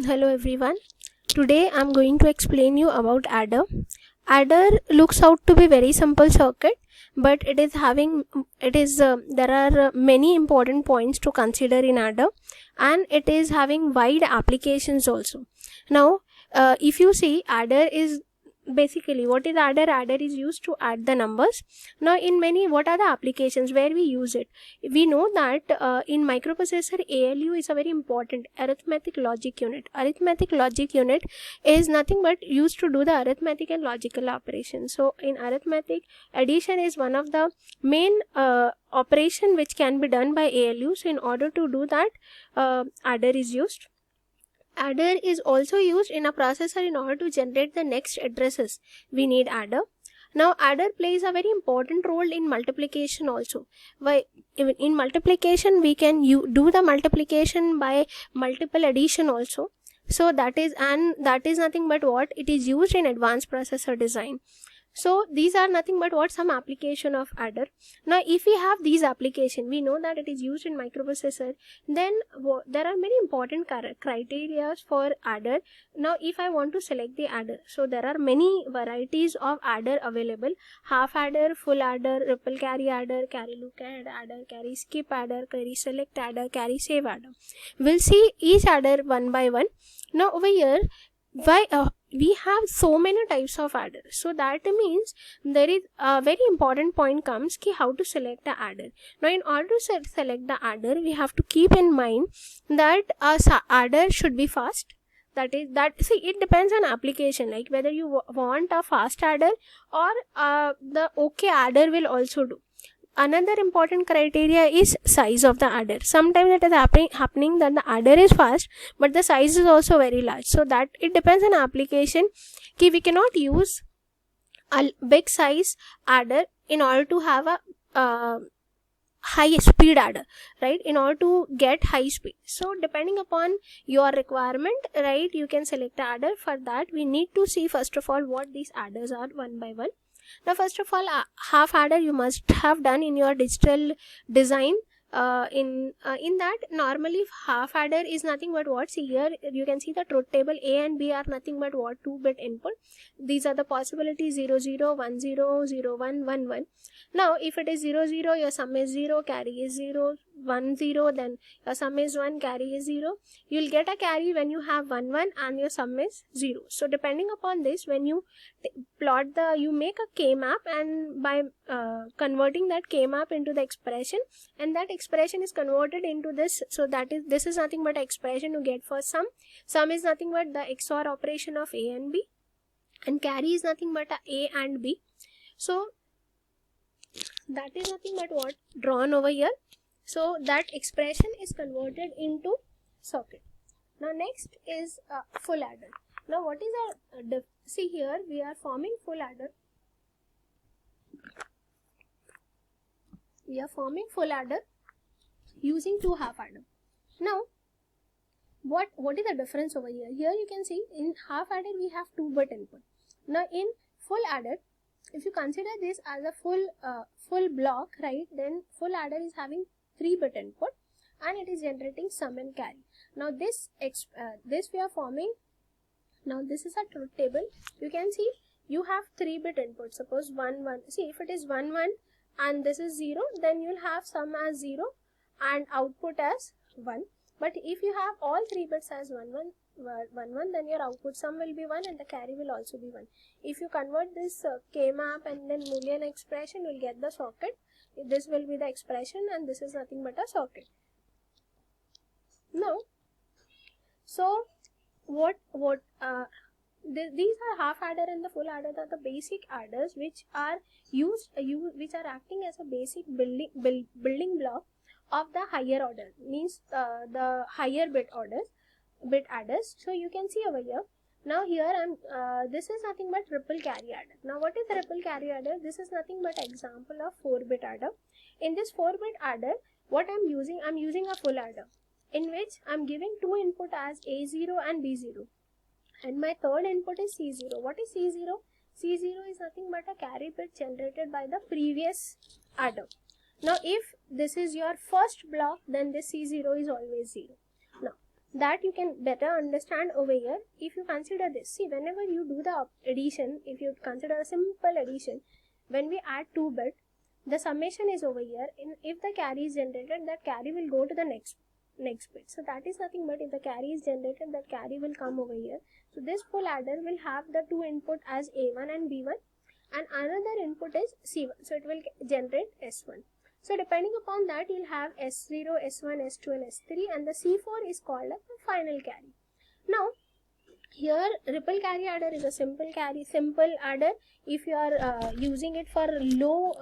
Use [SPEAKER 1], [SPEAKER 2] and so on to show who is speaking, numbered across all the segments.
[SPEAKER 1] Hello everyone. Today I'm going to explain you about adder. Adder looks out to be very simple circuit, but there are many important points to consider in adder, and it is having wide applications also. Now, if you see, adder is basically what is adder. Adder is used to add the numbers. Now, in many, what are the applications where we use it? We know that in microprocessor, ALU is a very important arithmetic logic unit. Arithmetic logic unit is nothing but used to do the arithmetic and logical operations. So in arithmetic, addition is one of the main operation which can be done by ALU. So in order to do that, adder is used. Adder is also used in a processor in order to generate the next addresses. We need adder. Now, adder plays a very important role in multiplication also. Why? Even in multiplication, we can do the multiplication by multiple addition also. So that is nothing but what it is used in advanced processor design. So these are nothing but what some application of adder. Now, if we have these application, we know that it is used in microprocessor. Then there are many important criteria for adder. Now, if I want to select the adder, so there are many varieties of adder available: half adder, full adder, ripple carry adder, carry look adder, carry skip adder, carry select adder, carry save adder. We'll see each adder one by one. Now, over here, why we have so many types of adder, so that means there is a very important point comes ki how to select the adder. Now, in order to select the adder, we have to keep in mind that adder should be fast. It depends on application, like whether you want a fast adder or the okay adder will also do. Another important criteria is size of the adder. Sometimes it is happening that the adder is fast, but the size is also very large. So that it depends on application. We cannot use a big size adder in order to have a high speed adder, right? In order to get high speed. So depending upon your requirement, right, you can select the adder. For that, we need to see first of all what these adders are one by one. Now, first of all, half adder you must have done in your digital design. In that, normally half adder is nothing but what, see here you can see the truth table. A and B are nothing but what, 2-bit input. These are the possibilities: 0 0 1 0 0 1 1 1. Now, if it is 0 0, your sum is 0, carry is 0, 1 0, then your sum is 1, carry is 0. You'll get a carry when you have 1 1 and your sum is 0. So depending upon this, when you you make a K-map, and by converting that K-map into the expression, and that expression is converted into this. So this is nothing but expression you get for sum. Sum is nothing but the XOR operation of A and B, and carry is nothing but A and B. So that is nothing but what drawn over here. So that expression is converted into socket. Now next is full adder. Now what is our see here we are forming full adder. We are forming full adder using two half adder. Now what is the difference over here? Here you can see in half adder we have 2-bit input. Now in full adder, if you consider this as a full block, right, then full adder is having 3-bit input and it is generating sum and carry. Now this we are forming. Now this is a truth table. You can see you have 3-bit input. Suppose 1 1. See, if it is 1 1 and this is 0, then you'll have sum as 0 and output as 1. But if you have all 3 bits as 1 1, then your output sum will be 1 and the carry will also be 1. If you convert this K-map and then Boolean expression, you'll get the socket. This will be the expression and this is nothing but a socket. Now, so these are half adder and the full adder are the basic adders which are which are acting as a basic building block of the higher order, means the higher bit adders. So you can see over here. Now here this is nothing but ripple carry adder. Now what is the ripple carry adder? This is nothing but example of 4-bit adder. In this 4-bit adder, what I'm using a full adder, in which I'm giving two input as A0 and B0, and my third input is C0. What is C0? C0 is nothing but a carry bit generated by the previous adder. Now if this is your first block, then this C0 is always 0. Now that you can better understand over here. If you consider this, see, whenever you do the addition, if you consider a simple addition, when we add 2 bit, the summation is over here. If the carry is generated, that carry will go to the next bit. So that is nothing but if the carry is generated, that carry will come over here. So this full adder will have the 2 input as A1 and B1, and another input is C1. So it will generate S1. So depending upon that, you'll have S0, S1, S2 and S3, and the C4 is called a final carry. Now, here ripple carry adder is a simple adder. If you are using it for low,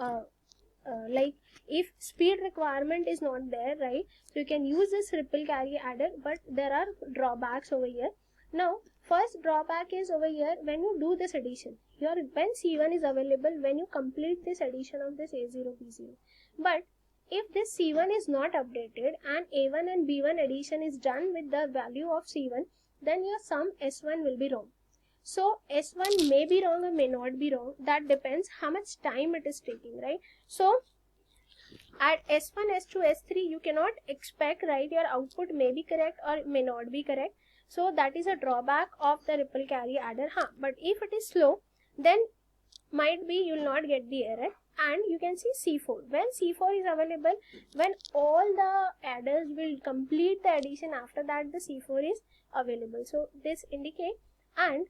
[SPEAKER 1] like if speed requirement is not there, right, so you can use this ripple carry adder, but there are drawbacks over here. Now, first drawback is over here, when you do this addition, here when C1 is available, when you complete this addition of this A0, B0, but if this C1 is not updated and A1 and B1 addition is done with the value of C1, then your sum S1 will be wrong. So S1 may be wrong or may not be wrong. That depends how much time it is taking, right? So at S1, S2, S3, you cannot expect, right, your output may be correct or may not be correct. So that is a drawback of the ripple carry adder. But if it is slow, then might be you will not get the error. And you can see C4. When C4 is available, when all the adders will complete the addition, after that the C4 is available. So this indicate. And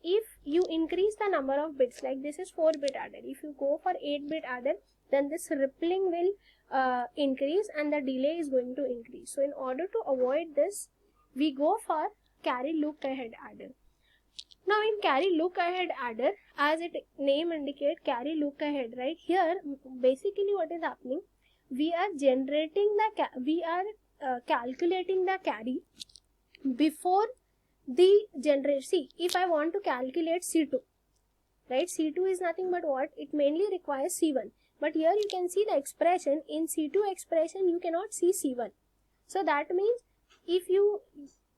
[SPEAKER 1] if you increase the number of bits, like this is 4-bit adder, if you go for 8-bit adder, then this rippling will increase and the delay is going to increase. So in order to avoid this, we go for carry look ahead adder. Now in carry look ahead adder, as it name indicate, carry look ahead, right? Here basically what is happening, we are generating the calculating the carry before the generation. See, if I want to calculate C2, right, C2 is nothing but what? It mainly requires C1. But here you can see the expression. In C2 expression, you cannot see C1. So that means if you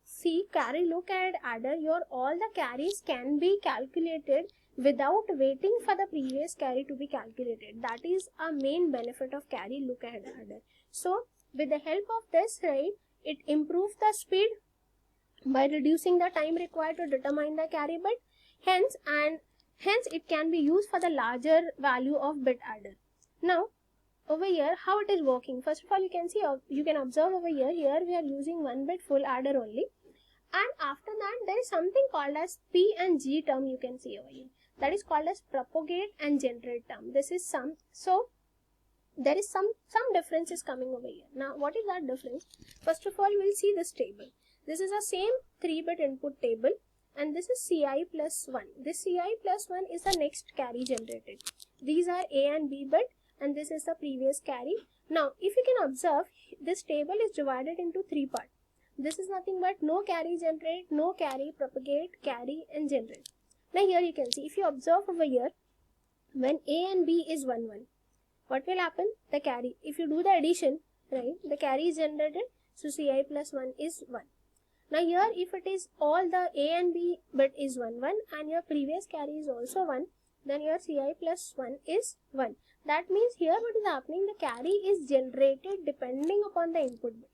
[SPEAKER 1] see carry look ahead adder, your all the carries can be calculated without waiting for the previous carry to be calculated. That is a main benefit of carry look ahead adder. So with the help of this, right, it improves the speed by reducing the time required to determine the carry bit. Hence it can be used for the larger value of bit adder. Now over here, how it is working? First of all, you can see, you can observe over here, we are using 1-bit full adder only, and after that there is something called as P and G term. You can see over here, that is called as propagate and generate term. This is some, so there is some differences coming over here. Now what is that difference? First of all, we'll see this table. This is the same 3-bit input table, and this is Ci plus 1. This Ci plus 1 is the next carry generated. These are A and B bit, and this is the previous carry. Now if you can observe, this table is divided into 3 parts. This is nothing but no carry generate, no carry propagate, carry and generate. Now here you can see, if you observe over here, when A and B is 1, 1, what will happen? The carry, if you do the addition, right, the carry is generated, so Ci plus 1 is 1. Now here, if it is all the A and B bit is 1, 1 and your previous carry is also 1, then your Ci plus 1 is 1. That means here what is happening, the carry is generated depending upon the input bit.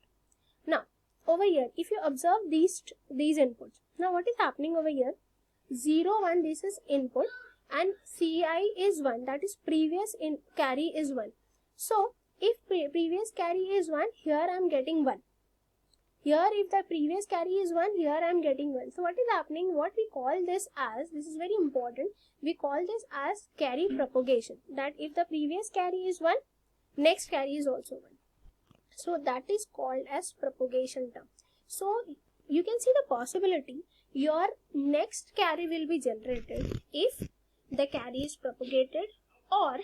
[SPEAKER 1] Now over here, if you observe these inputs, now what is happening over here, 0, 1, this is input, and Ci is 1, that is previous carry is 1. So if previous carry is 1, here I am getting 1. Here if the previous carry is 1, here I am getting 1. So what is happening, what we call this as, this is very important, we call this as carry propagation. That if the previous carry is 1, next carry is also 1. So that is called as propagation term. So you can see the possibility, your next carry will be generated if the carry is propagated or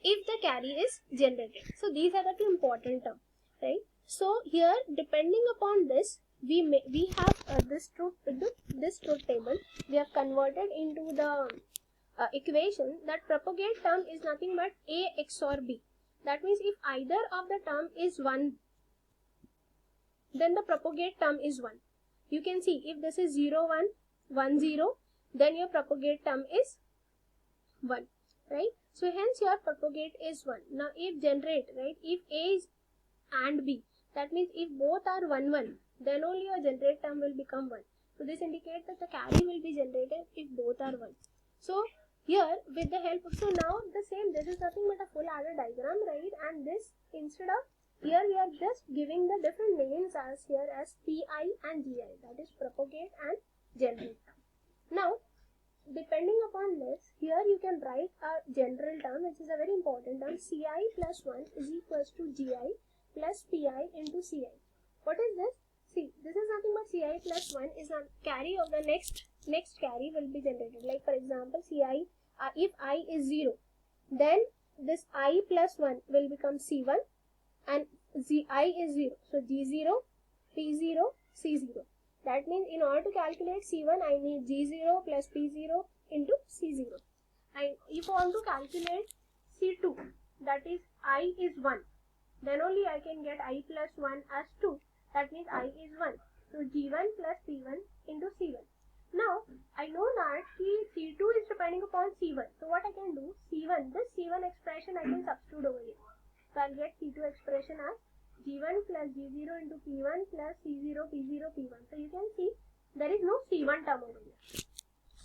[SPEAKER 1] if the carry is generated. So these are the two important terms, right? So here, depending upon this, we have this truth table we have converted into the equation that propagate term is nothing but A XOR B. That means if either of the term is 1, then the propagate term is 1. You can see if this is 0, 1, 1, 0, then your propagate term is 1, right? So hence your propagate is 1. Now if generate, right, if A is and B, that means if both are 1, 1, then only your generate term will become 1. So this indicates that the carry will be generated if both are 1. So here with the help of, so now the same, this is nothing but a full adder diagram, right? And this, instead of here we are just giving the different names as here as PI and GI, that is propagate and generate. Now depending upon this, here you can write a general term which is a very important term. CI plus 1 is equals to GI plus PI into CI. What is this? See, this is nothing but CI plus 1 is a carry of the next carry will be generated. Like for example, CI, if I is 0, then this I plus 1 will become C1 and ZI is 0. So G0, P0, C0. That means in order to calculate C1, I need G0 plus P0 into C0. And if I want to calculate C2, that is I is 1, then only I can get I plus 1 as 2. That means I is 1. So G1 plus P1 into C1. Now, I know that C2 is depending upon C1. So what I can do, C1, this C1 expression I can substitute over here. So I'll get C2 expression as G1 plus G0 into P1 plus C0 P0 P1. So you can see there is no C1 term over here.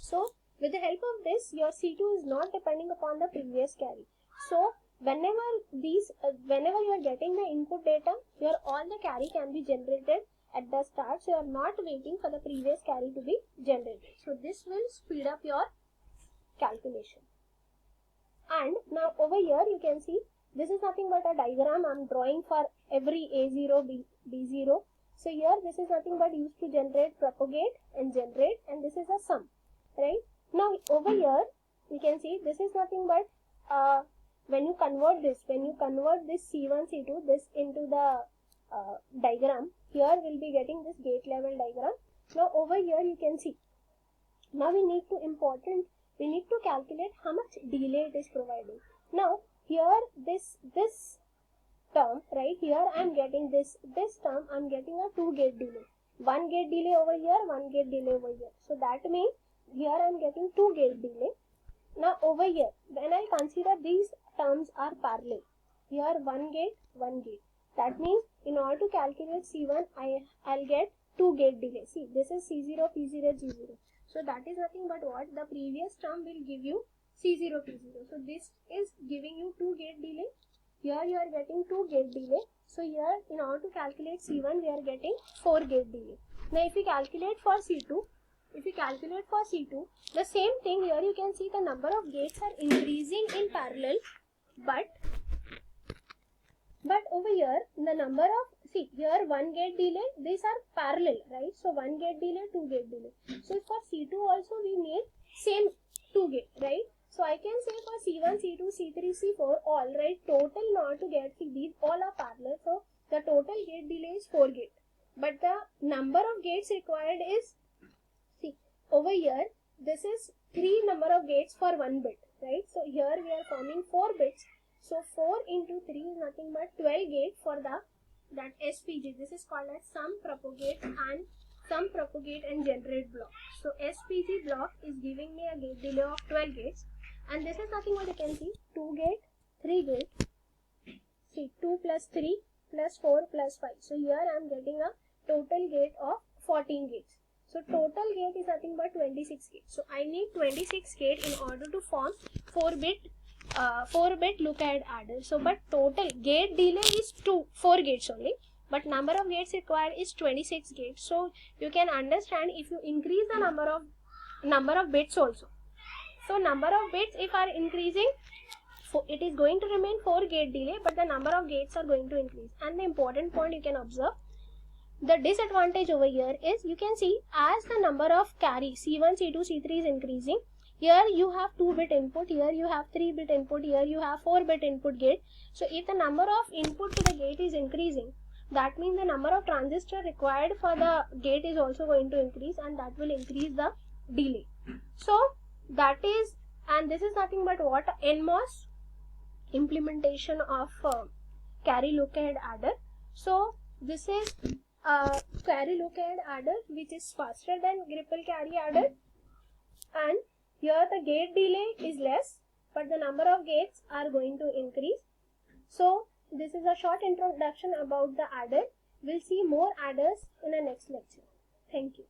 [SPEAKER 1] So with the help of this, your C2 is not depending upon the previous carry. So whenever you are getting the input data, your all the carry can be generated at the start. So you are not waiting for the previous carry to be generated. So this will speed up your calculation. And now over here you can see this is nothing but a diagram I am drawing for every A0, B0. So here this is nothing but used to generate, propagate and generate, and this is a sum, right? Now over here you can see this is nothing but when you convert this C1, C2 this into the diagram, here we'll be getting this gate level diagram. Now over here you can see, now we need to calculate how much delay it is providing. Now here this term, right, here I am getting this term, I am getting a 2 gate delay. 1 gate delay over here, 1 gate delay over here. So that means here I am getting 2 gate delay. Now over here, when I consider these terms are parallel, here 1 gate, 1 gate. That means in order to calculate C1, I'll get 2 gate delay. See, this is C0, P0, G0. So that is nothing but what the previous term will give you C0, P0. So this is giving you 2 gate delay. Here you are getting 2 gate delay. So here in order to calculate C1, we are getting 4 gate delay. Now if we calculate for C2, the same thing, here you can see the number of gates are increasing in parallel, but over here the number of, see here 1 gate delay, these are parallel, right? So 1 gate delay, 2 gate delay. So for C2 also we need same 2 gate, right? So I can say for C1, C2, C3, C4 all, right, total not to get, see these all are parallel, so the total gate delay is 4 gate, but the number of gates required is, see over here this is 3 number of gates for 1 bit, right? So here we are forming 4 bits, so 4 into 3 is nothing but 12 gate for that SPG. This is called as sum, propagate and generate block. So SPG block is giving me a gate delay of 12 gates, and this is nothing but you can see 2 gate, 3 gate, see 2 plus 3 plus 4 plus 5. So here I am getting a total gate of 14 gates. So total gate is nothing but 26 gates. So I need 26 gate in order to form 4-bit look-ahead adder. So but total gate delay is 4 gates only, but number of gates required is 26 gates. So you can understand if you increase the number of bits also. So number of bits if are increasing, it is going to remain 4 gate delay, but the number of gates are going to increase. And the important point you can observe, the disadvantage over here is you can see as the number of carry C1, C2, C3 is increasing, here you have 2-bit input, here you have 3-bit input, here you have 4-bit input gate. So if the number of input to the gate is increasing, that means the number of transistors required for the gate is also going to increase, and that will increase the delay. So that is, and this is nothing but what, NMOS implementation of carry look-ahead adder. So this is carry look-ahead adder which is faster than ripple carry adder, and here the gate delay is less, but the number of gates are going to increase. So this is a short introduction about the adder. We'll see more adders in our next lecture. Thank you.